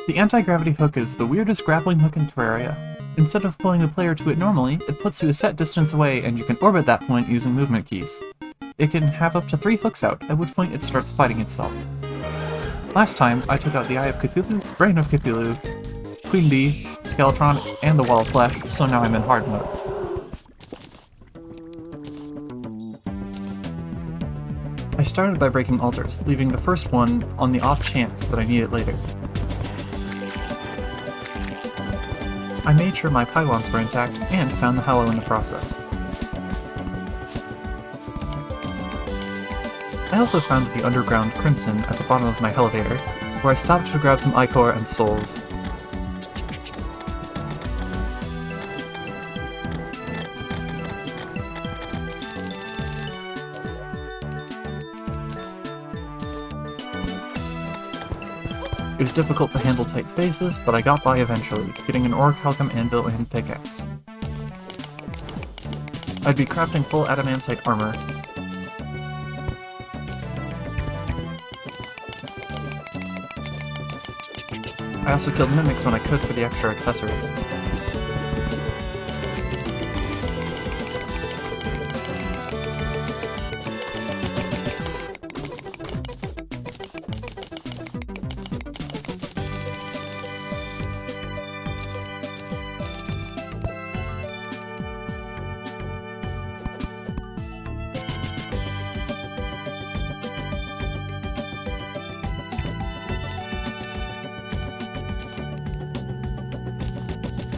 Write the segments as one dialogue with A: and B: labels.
A: The anti-gravity hook is the weirdest grappling hook in Terraria. Instead of pulling the player to it normally, it puts you a set distance away and you can orbit that point using movement keys. It can have up to 3 hooks out, at which point it starts fighting itself. Last time, I took out the Eye of Cthulhu, Brain of Cthulhu, Queen Bee, Skeletron, and the Wall of Flesh, so now I'm in hard mode. I started by breaking altars, leaving the first one on the off chance that I need it later. I made sure my pylons were intact, and found the Hallow in the process. I also found the underground Crimson at the bottom of my elevator, where I stopped to grab some Ichor and souls. It was difficult to handle tight spaces, but I got by eventually, getting an Orichalcum anvil and pickaxe. I'd be crafting full adamantite armor. I also killed mimics when I could for the extra accessories.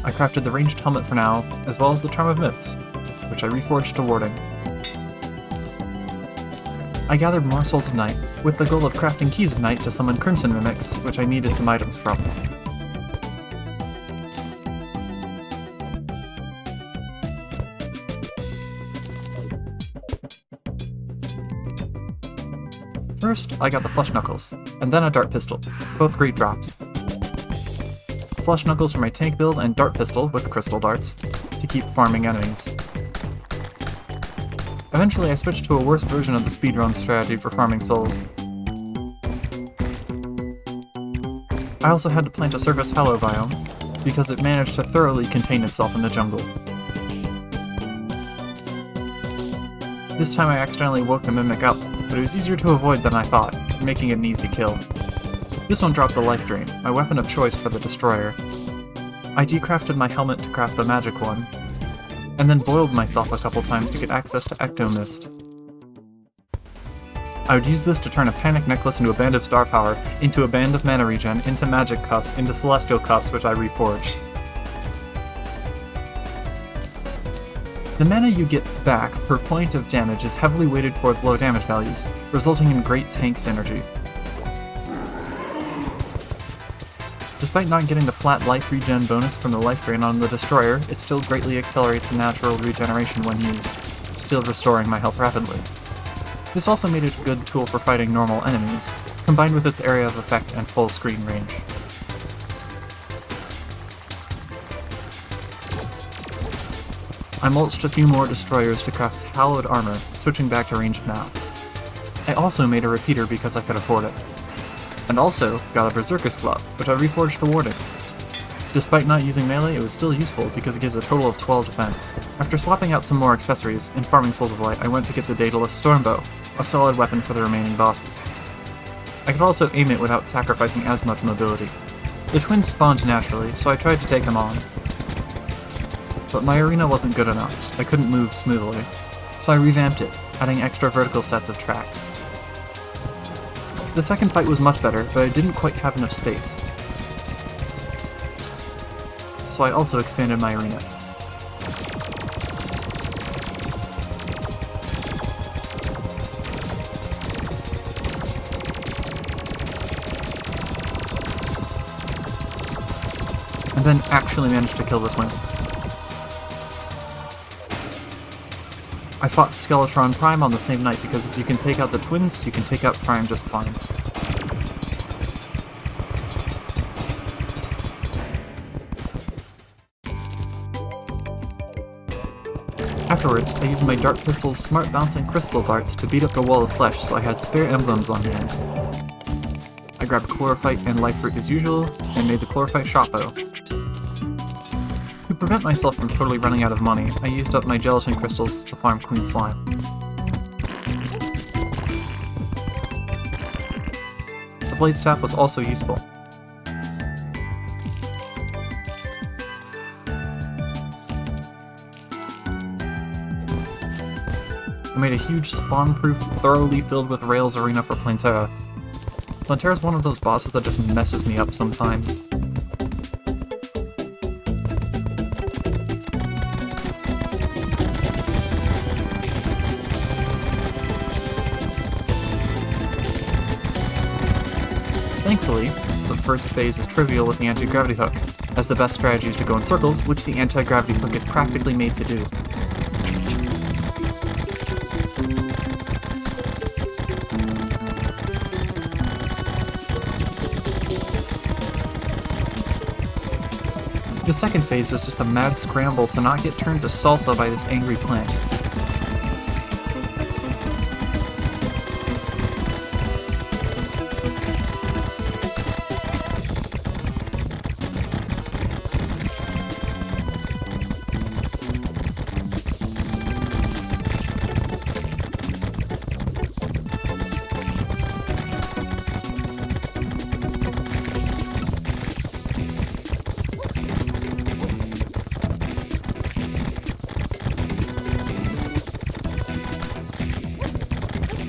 A: I crafted the ranged helmet for now, as well as the Charm of Myths, which I reforged to Warding. I gathered more Souls of Night, with the goal of crafting Keys of Night to summon Crimson Mimics, which I needed some items from. First, I got the Flush Knuckles, and then a Dart Pistol, both great drops. Flush Knuckles for my tank build and Dart Pistol with crystal darts to keep farming enemies. Eventually I switched to a worse version of the speedrun strategy for farming souls. I also had to plant a surface Hallow biome, because it managed to thoroughly contain itself in the jungle. This time I accidentally woke the Mimic up, but it was easier to avoid than I thought, making it an easy kill. This one dropped the Life Drain, my weapon of choice for the Destroyer. I decrafted my helmet to craft the magic one, and then boiled myself a couple times to get access to Ectomist. I would use this to turn a Panic Necklace into a Band of Star Power, into a Band of Mana Regen, into Magic Cuffs, into Celestial Cuffs, which I reforged. The mana you get back per point of damage is heavily weighted towards low damage values, resulting in great tank synergy. Despite not getting the flat life regen bonus from the life drain on the Destroyer, it still greatly accelerates natural regeneration when used, still restoring my health rapidly. This also made it a good tool for fighting normal enemies, combined with its area of effect and full screen range. I mulched a few more Destroyers to craft Hallowed Armor, switching back to ranged now. I also made a repeater because I could afford it. And also got a Berserker's Glove, which I reforged to Warding. Despite not using melee, it was still useful because it gives a total of 12 defense. After swapping out some more accessories and farming Souls of Light, I went to get the Daedalus Stormbow, a solid weapon for the remaining bosses. I could also aim it without sacrificing as much mobility. The twins spawned naturally, so I tried to take them on. But my arena wasn't good enough, I couldn't move smoothly, so I revamped it, adding extra vertical sets of tracks. The second fight was much better, but I didn't quite have enough space. So I also expanded my arena. And then actually managed to kill the twins. I fought Skeletron Prime on the same night because if you can take out the twins, you can take out Prime just fine. Afterwards, I used my Dart Pistol's smart bouncing crystal darts to beat up the Wall of Flesh so I had spare emblems on hand. I grabbed Chlorophyte and Life Root as usual, and made the Chlorophyte shot bow. To prevent myself from totally running out of money, I used up my gelatin crystals to farm Queen Slime. The Blade Staff was also useful. I made a huge spawn-proof, thoroughly filled with rails arena for Plantera. Plantera's one of those bosses that just messes me up sometimes. Thankfully, the first phase is trivial with the anti-gravity hook, as the best strategy is to go in circles, which the anti-gravity hook is practically made to do. The second phase was just a mad scramble to not get turned to salsa by this angry plant.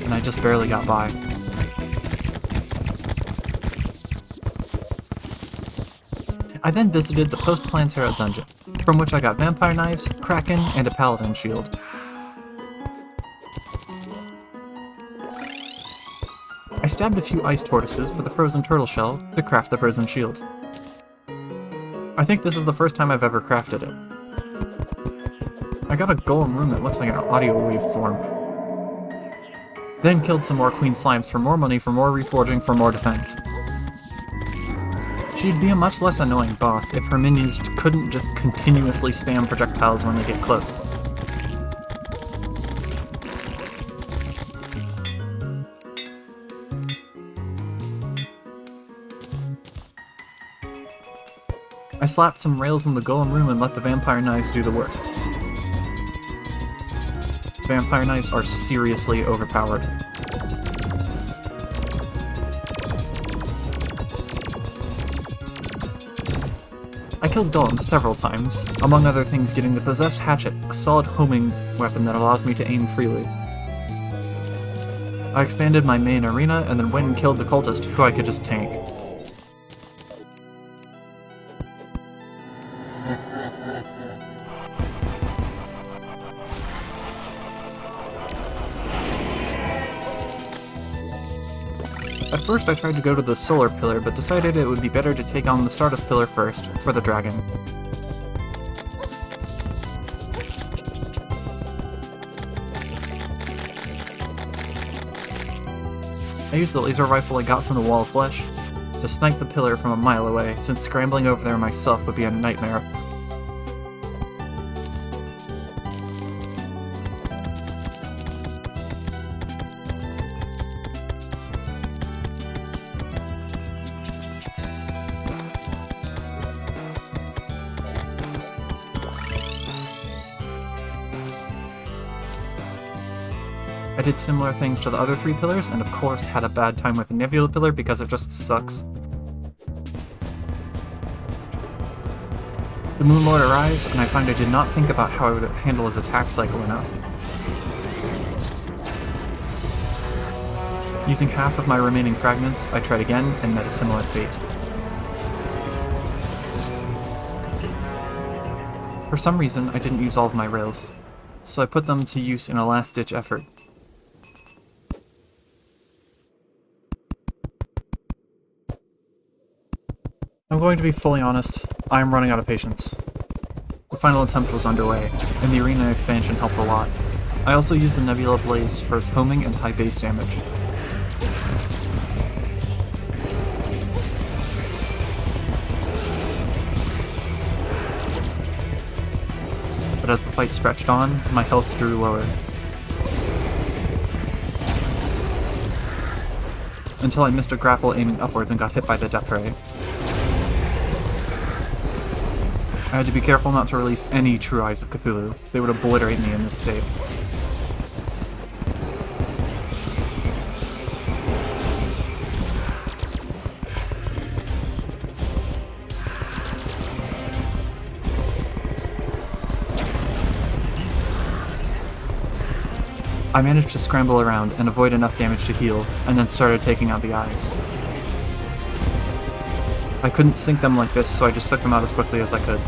A: And I just barely got by. I then visited the post-Plantera dungeon, from which I got vampire knives, kraken, and a paladin shield. I stabbed a few ice tortoises for the frozen turtle shell to craft the frozen shield. I think this is the first time I've ever crafted it. I got a golem room that looks like an audio waveform. Then killed some more Queen Slimes for more money, for more reforging, for more defense. She'd be a much less annoying boss if her minions couldn't just continuously spam projectiles when they get close. I slapped some rails in the golem room and let the vampire knives do the work. Vampire knives are seriously overpowered. I killed golems several times, among other things getting the Possessed Hatchet, a solid homing weapon that allows me to aim freely. I expanded my main arena and then went and killed the cultist, who I could just tank. At first I tried to go to the solar pillar, but decided it would be better to take on the Stardust pillar first, for the dragon. I used the laser rifle I got from the Wall of Flesh to snipe the pillar from a mile away, since scrambling over there myself would be a nightmare. I did similar things to the other three pillars, and of course had a bad time with the Nebula pillar because it just sucks. The Moon Lord arrives, and I find I did not think about how I would handle his attack cycle enough. Using half of my remaining fragments, I tried again and met a similar fate. For some reason, I didn't use all of my rails, so I put them to use in a last-ditch effort. I'm going to be fully honest, I am running out of patience. The final attempt was underway, and the arena expansion helped a lot. I also used the Nebula Blaze for its homing and high base damage. But as the fight stretched on, my health grew lower. until I missed a grapple aiming upwards and got hit by the death ray. I had to be careful not to release any True Eyes of Cthulhu. They would obliterate me in this state. I managed to scramble around and avoid enough damage to heal, and then started taking out the eyes. I couldn't sink them like this, so I just took them out as quickly as I could.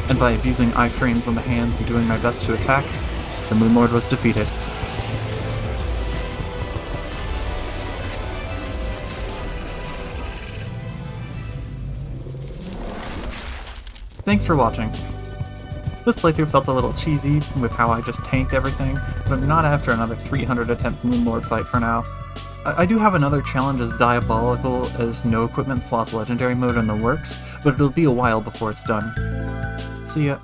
A: And by abusing iframes on the hands and doing my best to attack, the Moon Lord was defeated. Thanks for watching. This playthrough felt a little cheesy with how I just tanked everything, but not after another 300 attempt Moon Lord fight for now. I do have another challenge as diabolical as no equipment slots legendary mode in the works, but it'll be a while before it's done. See ya.